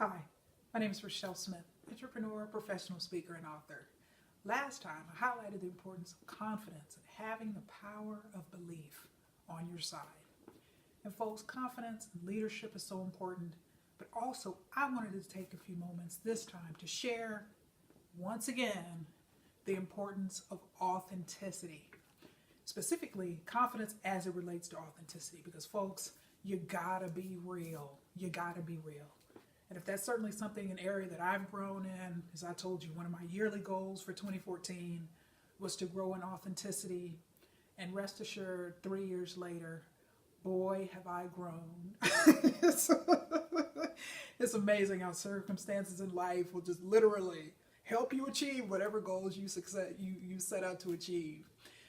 Hi, my name is Rachelle Smith, entrepreneur, professional speaker, and author. Last time, I highlighted the importance of confidence and having the power of belief on your side. And folks, confidence and leadership is so important, but also I wanted to take a few moments this time to share, once again, the importance of authenticity. Specifically, confidence as it relates to authenticity, because folks, you gotta be real. You gotta be real. And if that's certainly something, an area that I've grown in, as I told you, one of my yearly goals for 2014 was to grow in authenticity. And rest assured, 3 years later, boy, have I grown. It's amazing how circumstances in life will just literally help you achieve whatever goals you set out to achieve.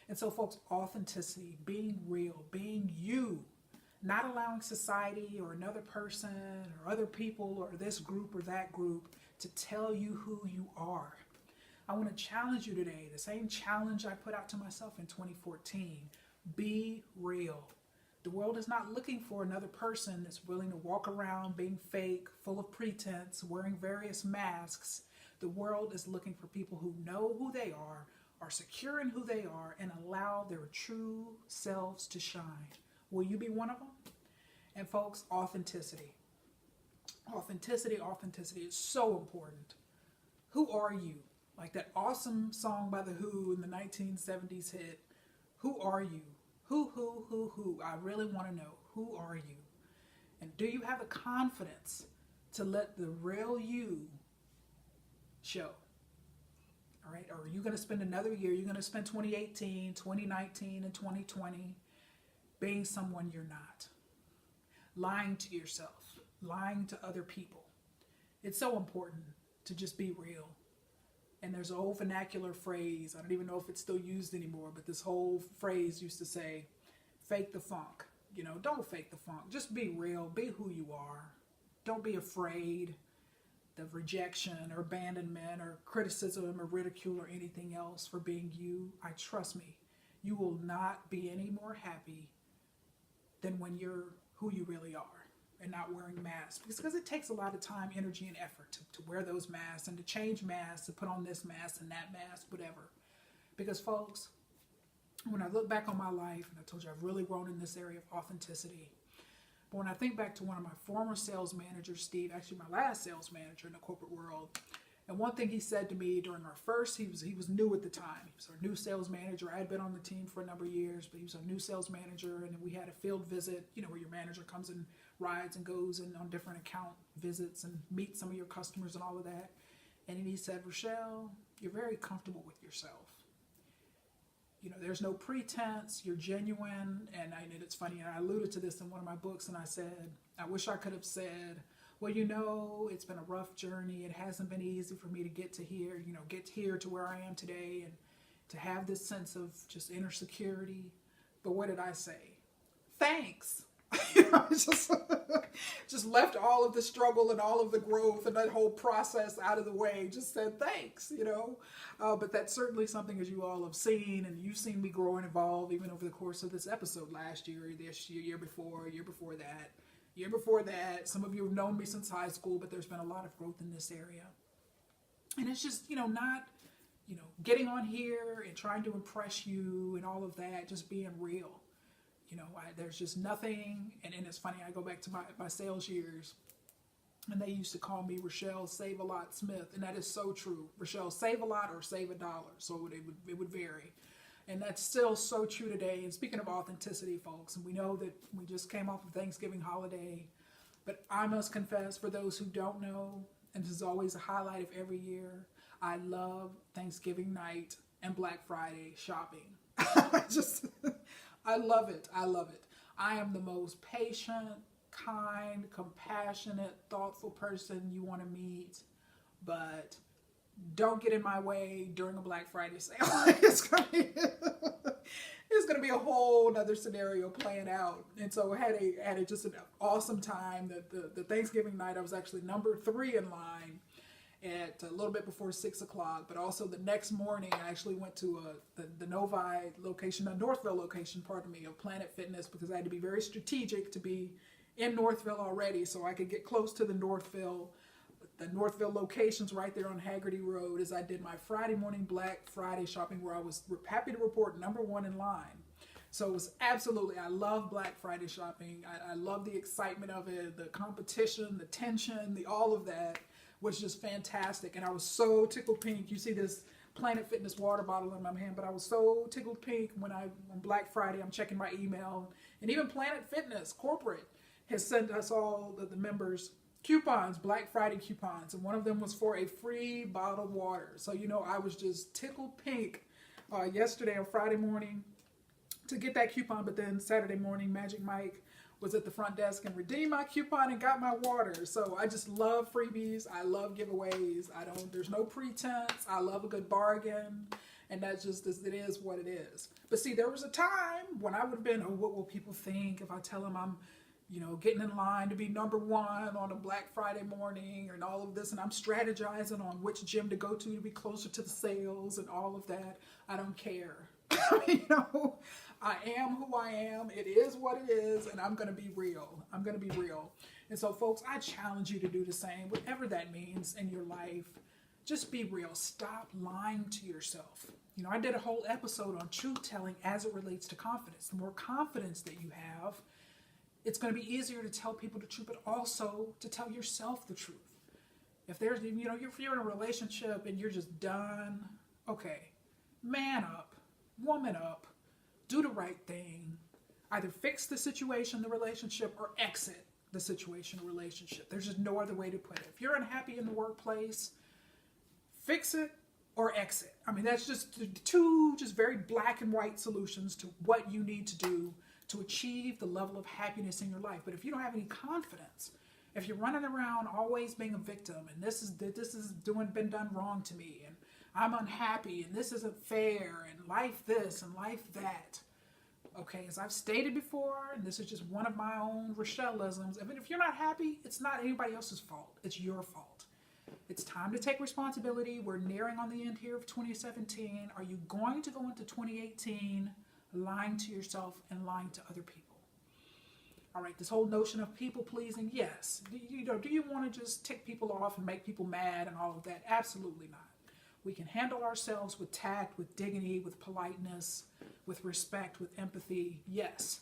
And so, folks, authenticity, being real, being you, not allowing society or another person or other people or this group or that group to tell you who you are. I want to challenge you today, the same challenge I put out to myself in 2014. Be real. The world is not looking for another person that's willing to walk around being fake, full of pretense, wearing various masks. The world is looking for people who know who they are secure in who they are, and allow their true selves to shine. Will you be one of them? And folks, authenticity. Authenticity is so important. Who are you? Like that awesome song by The Who in the 1970s hit, Who Are You? Who? I really want to know, who are you? And do you have the confidence to let the real you show? All right, or are you going to spend another year, you're going to spend 2018, 2019, and 2020 being someone you're not, lying to yourself, lying to other people. It's so important to just be real. And there's a whole vernacular phrase, I don't even know if it's still used anymore, but this whole phrase used to say, fake the funk. You know, don't fake the funk. Just be real. Be who you are. Don't be afraid of rejection or abandonment or criticism or ridicule or anything else for being you. Trust me, you will not be any more happy than when you're who you really are and not wearing masks, because it takes a lot of time, energy, and effort to wear those masks and to change masks, to put on this mask and that mask, whatever. Because folks, when I look back on my life, and I told you I've really grown in this area of authenticity, but when I think back to one of my former sales managers, Steve, actually my last sales manager in the corporate world, and one thing he said to me during our first, he was new at the time. He was our new sales manager. I had been on the team for a number of years, but he was our new sales manager. And we had a field visit, you know, where your manager comes and rides and goes and on different account visits and meets some of your customers and all of that. And then he said, Rachelle, you're very comfortable with yourself. You know, there's no pretense. You're genuine. And it's funny, and I alluded to this in one of my books, and I said, I wish I could have said, well, you know, it's been a rough journey. It hasn't been easy for me to get here to where I am today and to have this sense of just inner security. But what did I say? Thanks. Just left all of the struggle and all of the growth and that whole process out of the way. Just said thanks, But that's certainly something, as you all have seen, and you've seen me grow and evolve even over the course of this episode last year, this year, year before that. Some of you have known me since high school, but there's been a lot of growth in this area. And it's just, not, getting on here and trying to impress you and all of that, just being real. There's just nothing, and it's funny, I go back to my sales years, and they used to call me Rachelle Save-A-Lot Smith, and that is so true. Rachelle Save-A-Lot or Save $1, so it would vary. And that's still so true today. And speaking of authenticity, folks, and we know that we just came off of Thanksgiving holiday, but I must confess, for those who don't know, and this is always a highlight of every year, I love Thanksgiving night and Black Friday shopping. I love it. I am the most patient, kind, compassionate, thoughtful person you want to meet, but don't get in my way during a Black Friday sale. It's gonna be a whole other scenario playing out. And so I had just an awesome time. The Thanksgiving night, I was actually number 3 in line at a little bit before 6 o'clock, but also the next morning I actually went to the Novi location, the Northville location, of Planet Fitness, because I had to be very strategic to be in Northville already so I could get close to the Northville the Northville locations right there on Haggerty Road as I did my Friday morning Black Friday shopping, where I was happy to report #1 in line. So it was absolutely, I love Black Friday shopping. I love the excitement of it, the competition, the tension, all of that was just fantastic. And I was so tickled pink. You see this Planet Fitness water bottle in my hand, but I was so tickled pink when on Black Friday, I'm checking my email, and even Planet Fitness corporate has sent us all the members coupons, Black Friday coupons, and one of them was for a free bottled water. So, I was just tickled pink yesterday on Friday morning to get that coupon, but then Saturday morning, Magic Mike was at the front desk and redeemed my coupon and got my water. So I just love freebies. I love giveaways. There's no pretense. I love a good bargain. And that's just, it is what it is. But see, there was a time when I would have been, what will people think if I tell them I'm, getting in line to be #1 on a Black Friday morning and all of this. And I'm strategizing on which gym to go to be closer to the sales and all of that. I don't care. I am who I am. It is what it is, and I'm going to be real. I'm going to be real. And so, folks, I challenge you to do the same, whatever that means in your life. Just be real. Stop lying to yourself. I did a whole episode on truth telling as it relates to confidence. The more confidence that you have, it's going to be easier to tell people the truth, but also to tell yourself the truth. If there's, if you're in a relationship and you're just done, okay, man up, woman up. Do the right thing. Either fix the situation, the relationship, or exit the situation, or relationship. There's just no other way to put it. If you're unhappy in the workplace, fix it or exit. That's just two very black and white solutions to what you need to do to achieve the level of happiness in your life. But if you don't have any confidence, if you're running around always being a victim, and this is been done wrong to me, and I'm unhappy, and this isn't fair, and life this and life that. Okay, as I've stated before, and this is just one of my own Rachelleisms, if you're not happy, it's not anybody else's fault. It's your fault. It's time to take responsibility. We're nearing on the end here of 2017. Are you going to go into 2018 lying to yourself and lying to other people? All right, this whole notion of people pleasing, yes. Do you want to just tick people off and make people mad and all of that? Absolutely not. We can handle ourselves with tact, with dignity, with politeness, with respect, with empathy. Yes,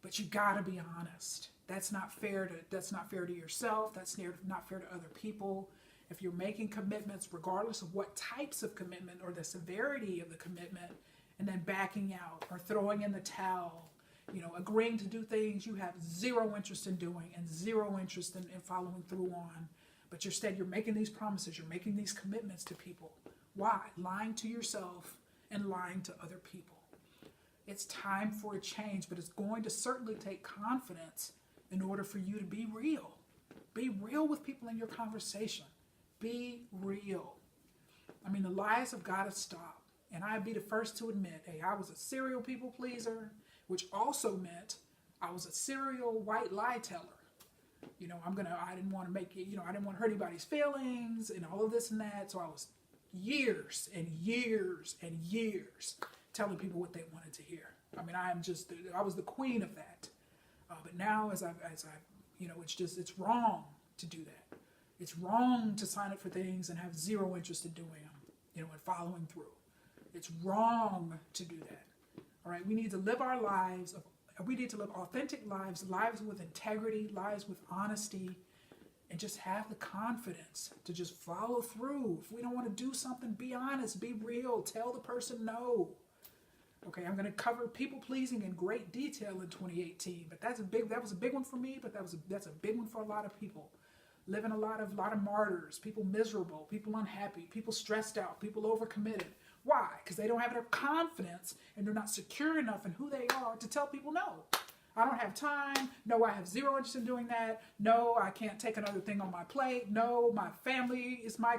but you gotta be honest. That's not fair to yourself. That's not fair to other people. If you're making commitments, regardless of what types of commitment or the severity of the commitment, and then backing out or throwing in the towel, agreeing to do things you have zero interest in doing and zero interest in following through on. But instead, you're making these promises, you're making these commitments to people. Why? Lying to yourself and lying to other people. It's time for a change, but it's going to certainly take confidence in order for you to be real. Be real with people in your conversation. Be real. The lies have got to stop. And I'd be the first to admit, hey, I was a serial people pleaser, which also meant I was a serial white lie teller. I didn't want to make it, I didn't want to hurt anybody's feelings and all of this and that. So I was years and years and years telling people what they wanted to hear. I was the queen of that. But now as I've it's wrong to do that. It's wrong to sign up for things and have zero interest in doing them, and following through. It's wrong to do that. All right. We need to live our lives. We need to live authentic lives with integrity, lives with honesty, and just have the confidence to just follow through. If we don't want to do something, be honest, be real, tell the person no. Okay, I'm going to cover people pleasing in great detail in 2018, but that was a big one for me, but that's a big one for a lot of people. Living a lot of martyrs, people miserable, people unhappy, people stressed out, people overcommitted. Why? Because they don't have enough confidence and they're not secure enough in who they are to tell people no. I don't have time. No, I have zero interest in doing that. No, I can't take another thing on my plate. No, my family is my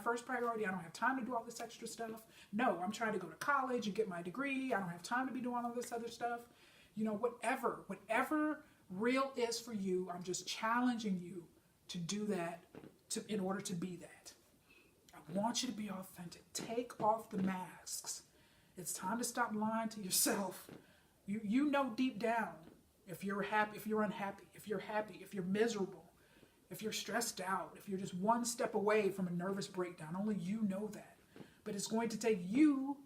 first priority. I don't have time to do all this extra stuff. No, I'm trying to go to college and get my degree. I don't have time to be doing all this other stuff. Whatever real is for you, I'm just challenging you to do that in order to be that. I want you to be authentic. Take off the masks. It's time to stop lying to yourself. You know deep down if you're happy, if you're unhappy, if you're happy, if you're miserable. if you're stressed out, if you're just one step away from a nervous breakdown. Only you know that. But it's going to take you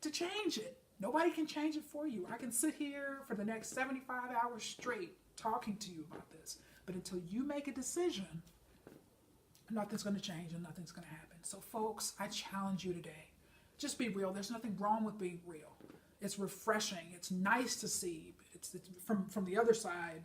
to change it. Nobody can change it for you. I can sit here for the next 75 hours straight talking to you about this. But until you make a decision, nothing's going to change and nothing's going to happen. So folks, I challenge you today. Just be real. There's nothing wrong with being real. It's refreshing. It's nice to see. It's from the other side,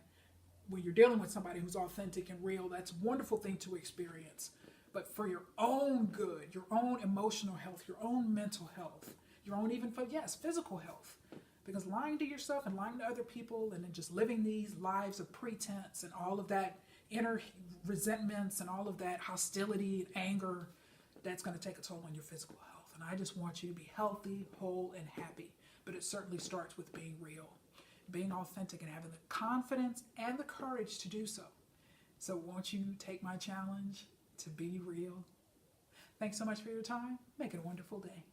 when you're dealing with somebody who's authentic and real, that's a wonderful thing to experience. But for your own good, your own emotional health, your own mental health, your own even, physical health. Because lying to yourself and lying to other people and then just living these lives of pretense and all of that inner resentments and all of that hostility and anger, that's going to take a toll on your physical health. And I just want you to be healthy, whole, and happy. But it certainly starts with being real, being authentic, and having the confidence and the courage to do so. So won't you take my challenge to be real? Thanks so much for your time. Make it a wonderful day.